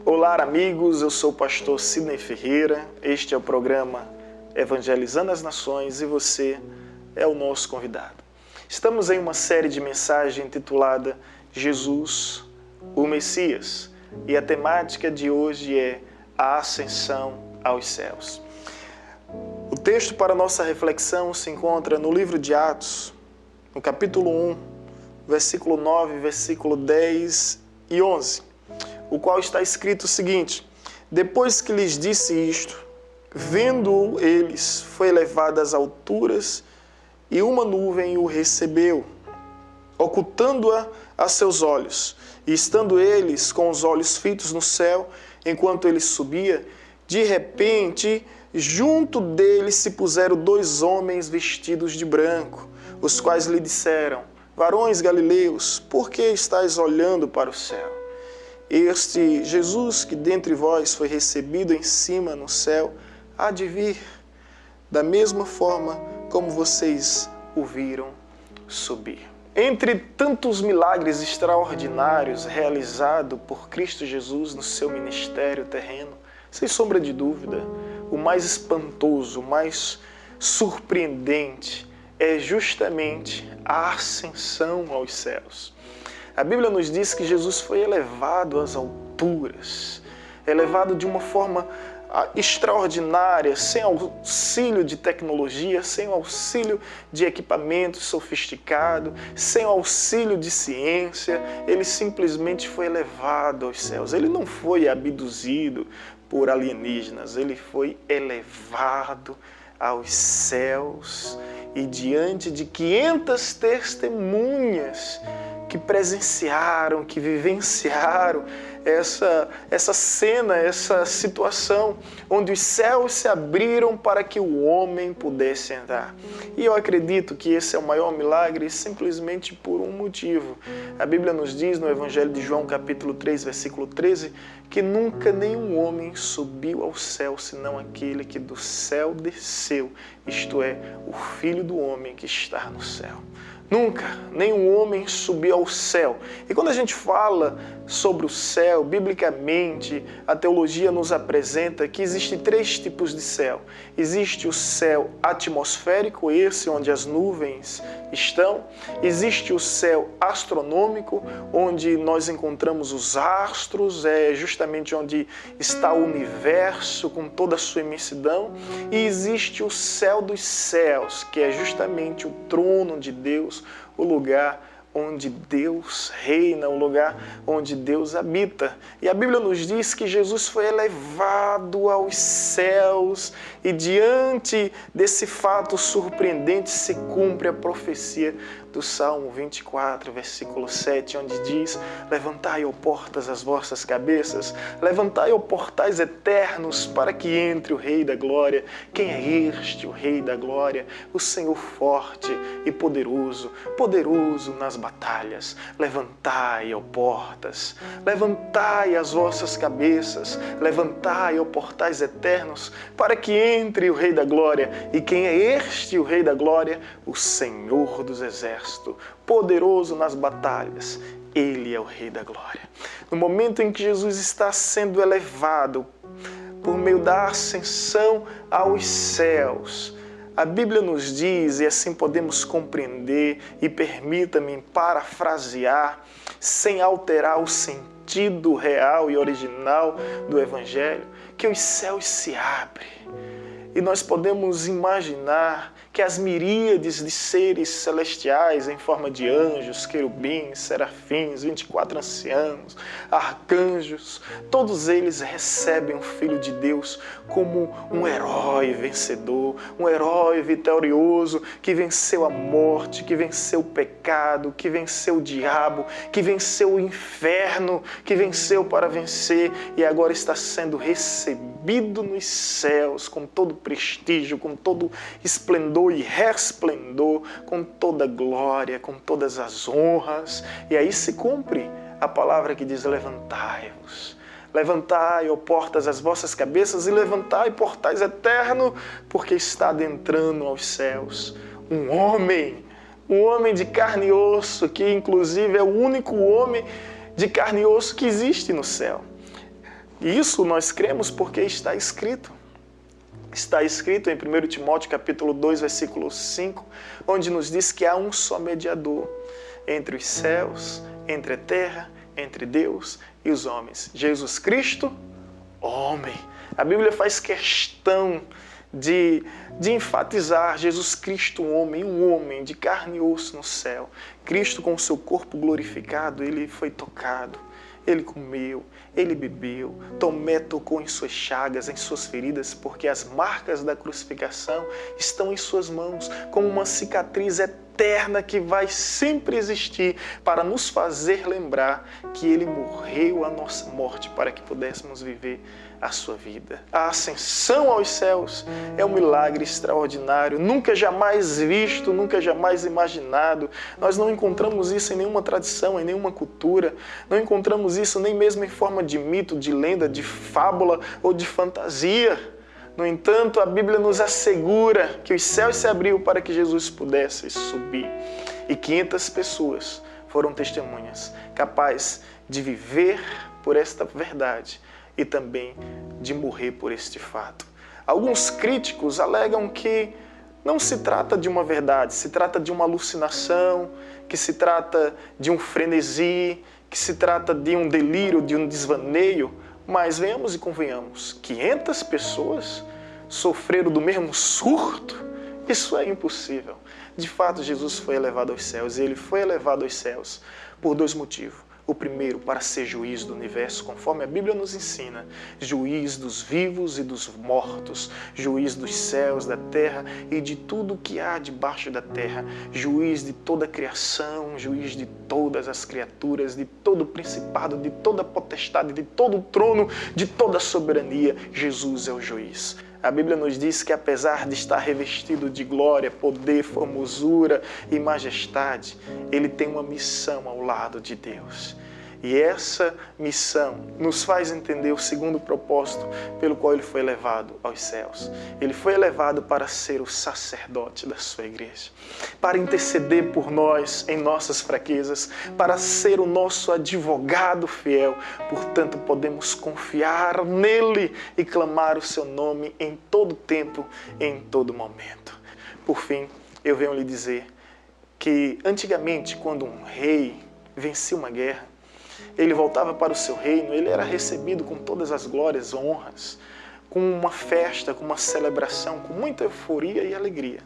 Olá, amigos, eu sou o pastor Sidney Ferreira, este é o programa Evangelizando as Nações e você é o nosso convidado. Estamos em uma série de mensagens intitulada Jesus, o Messias, e a temática de hoje é a ascensão aos céus. O texto para nossa reflexão se encontra no livro de Atos, no capítulo 1, versículo 9, versículo 10 e 11. O qual está escrito o seguinte: depois que lhes disse isto, vendo-o eles, foi elevado às alturas e uma nuvem o recebeu, ocultando-a a seus olhos. E estando eles com os olhos fitos no céu, enquanto ele subia, de repente, junto deles se puseram dois homens vestidos de branco, os quais lhe disseram: varões galileus, por que estáis olhando para o céu? Este Jesus que dentre vós foi recebido em cima no céu, há de vir, da mesma forma como vocês o viram subir. Entre tantos milagres extraordinários realizados por Cristo Jesus no seu ministério terreno, sem sombra de dúvida, o mais espantoso, o mais surpreendente é justamente a ascensão aos céus. A Bíblia nos diz que Jesus foi elevado às alturas, elevado de uma forma extraordinária, sem auxílio de tecnologia, sem auxílio de equipamento sofisticado, sem auxílio de ciência. Ele simplesmente foi elevado aos céus. Ele não foi abduzido por alienígenas, ele foi elevado aos céus e diante de 500 testemunhas que presenciaram, que vivenciaram essa cena, essa situação, onde os céus se abriram para que o homem pudesse entrar. E eu acredito que esse é o maior milagre simplesmente por um motivo. A Bíblia nos diz no Evangelho de João, capítulo 3, versículo 13, que nunca nenhum homem subiu ao céu, senão aquele que do céu desceu, isto é, o Filho do Homem que está no céu. Nunca nenhum homem subiu ao céu. E quando a gente fala sobre o céu, biblicamente, a teologia nos apresenta que existem três tipos de céu. Existe o céu atmosférico, esse onde as nuvens estão. Existe o céu astronômico, onde nós encontramos os astros, é justamente onde está o universo com toda a sua imensidão. E existe o céu dos céus, que é justamente o trono de Deus, o lugar onde Deus reina, o lugar onde Deus habita. E a Bíblia nos diz que Jesus foi elevado aos céus e diante desse fato surpreendente se cumpre a profecia do Salmo 24, versículo 7, onde diz: levantai, ó portas, as vossas cabeças, levantai, ó portais eternos, para que entre o Rei da Glória. Quem é este, o Rei da Glória? O Senhor forte e poderoso, poderoso nas batalhas. Levantai, ó portas, levantai as vossas cabeças, levantai, ó portais eternos, para que entre o Rei da Glória. E quem é este, o Rei da Glória? O Senhor dos Exércitos, poderoso nas batalhas. Ele é o Rei da Glória. No momento em que Jesus está sendo elevado por meio da ascensão aos céus, a Bíblia nos diz, e assim podemos compreender, e permita-me parafrasear, sem alterar o sentido real e original do Evangelho, que os céus se abrem. E nós podemos imaginar que as miríades de seres celestiais em forma de anjos, querubins, serafins, 24 anciãos, arcanjos, todos eles recebem o Filho de Deus como um herói vencedor, um herói vitorioso que venceu a morte, que venceu o pecado, que venceu o diabo, que venceu o inferno, que venceu para vencer e agora está sendo recebido nos céus com todo prestígio, com todo esplendor e resplendor, com toda glória, com todas as honras. E aí se cumpre a palavra que diz: levantai-vos. Levantai, ó portas, as vossas cabeças, e levantai, portais eternos, porque está adentrando aos céus um homem de carne e osso, que inclusive é o único homem de carne e osso que existe no céu. E isso nós cremos porque está escrito. Está escrito em 1 Timóteo capítulo 2, versículo 5, onde nos diz que há um só mediador entre os céus, entre a terra, entre Deus e os homens. Jesus Cristo, homem. A Bíblia faz questão de enfatizar Jesus Cristo, um homem de carne e osso no céu. Cristo com o seu corpo glorificado, ele foi tocado. Ele comeu, ele bebeu, Tomé tocou em suas chagas, em suas feridas, porque as marcas da crucificação estão em suas mãos, como uma cicatriz eterna que vai sempre existir para nos fazer lembrar que ele morreu a nossa morte para que pudéssemos viver a sua vida. A ascensão aos céus é um milagre extraordinário, nunca jamais visto, nunca jamais imaginado. Nós não encontramos isso em nenhuma tradição, em nenhuma cultura. Não encontramos isso nem mesmo em forma de mito, de lenda, de fábula ou de fantasia. No entanto, a Bíblia nos assegura que os céus se abriu para que Jesus pudesse subir. E 500 pessoas foram testemunhas, capazes de viver por esta verdade e também de morrer por este fato. Alguns críticos alegam que não se trata de uma verdade, se trata de uma alucinação, que se trata de um frenesi, que se trata de um delírio, de um desvaneio, mas venhamos e convenhamos, 500 pessoas sofreram do mesmo surto? Isso é impossível. De fato, Jesus foi elevado aos céus, e ele foi elevado aos céus por 2 motivos. O primeiro, para ser juiz do universo, conforme a Bíblia nos ensina, juiz dos vivos e dos mortos, juiz dos céus, da terra e de tudo que há debaixo da terra, juiz de toda a criação, juiz de todas as criaturas, de todo o principado, de toda a potestade, de todo o trono, de toda a soberania. Jesus é o juiz. A Bíblia nos diz que apesar de estar revestido de glória, poder, formosura e majestade, ele tem uma missão ao lado de Deus. E essa missão nos faz entender o segundo propósito pelo qual ele foi elevado aos céus. Ele foi elevado para ser o sacerdote da sua igreja, para interceder por nós em nossas fraquezas, para ser o nosso advogado fiel. Portanto, podemos confiar nele e clamar o seu nome em todo tempo, em todo momento. Por fim, eu venho lhe dizer que antigamente, quando um rei vencia uma guerra, ele voltava para o seu reino, ele era recebido com todas as glórias, honras, com uma festa, com uma celebração, com muita euforia e alegria.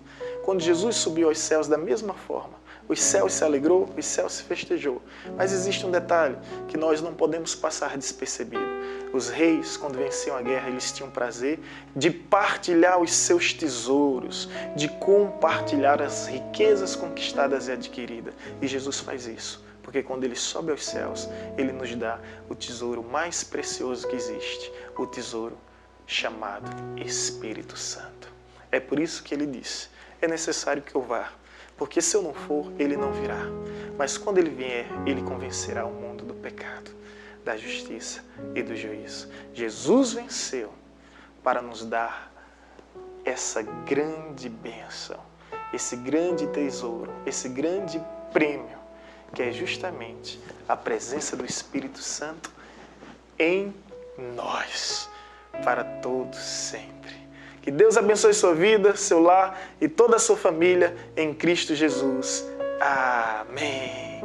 Quando Jesus subiu aos céus, da mesma forma, os céus se alegrou, os céus se festejou. Mas existe um detalhe que nós não podemos passar despercebido. Os reis, quando venciam a guerra, eles tinham prazer de partilhar os seus tesouros, de compartilhar as riquezas conquistadas e adquiridas. E Jesus faz isso. Porque quando ele sobe aos céus, ele nos dá o tesouro mais precioso que existe, o tesouro chamado Espírito Santo. É por isso que ele disse, é necessário que eu vá, porque se eu não for, ele não virá. Mas quando ele vier, ele convencerá o mundo do pecado, da justiça e do juízo. Jesus venceu para nos dar essa grande bênção, esse grande tesouro, esse grande prêmio, que é justamente a presença do Espírito Santo em nós, para todos sempre. Que Deus abençoe sua vida, seu lar e toda a sua família em Cristo Jesus. Amém.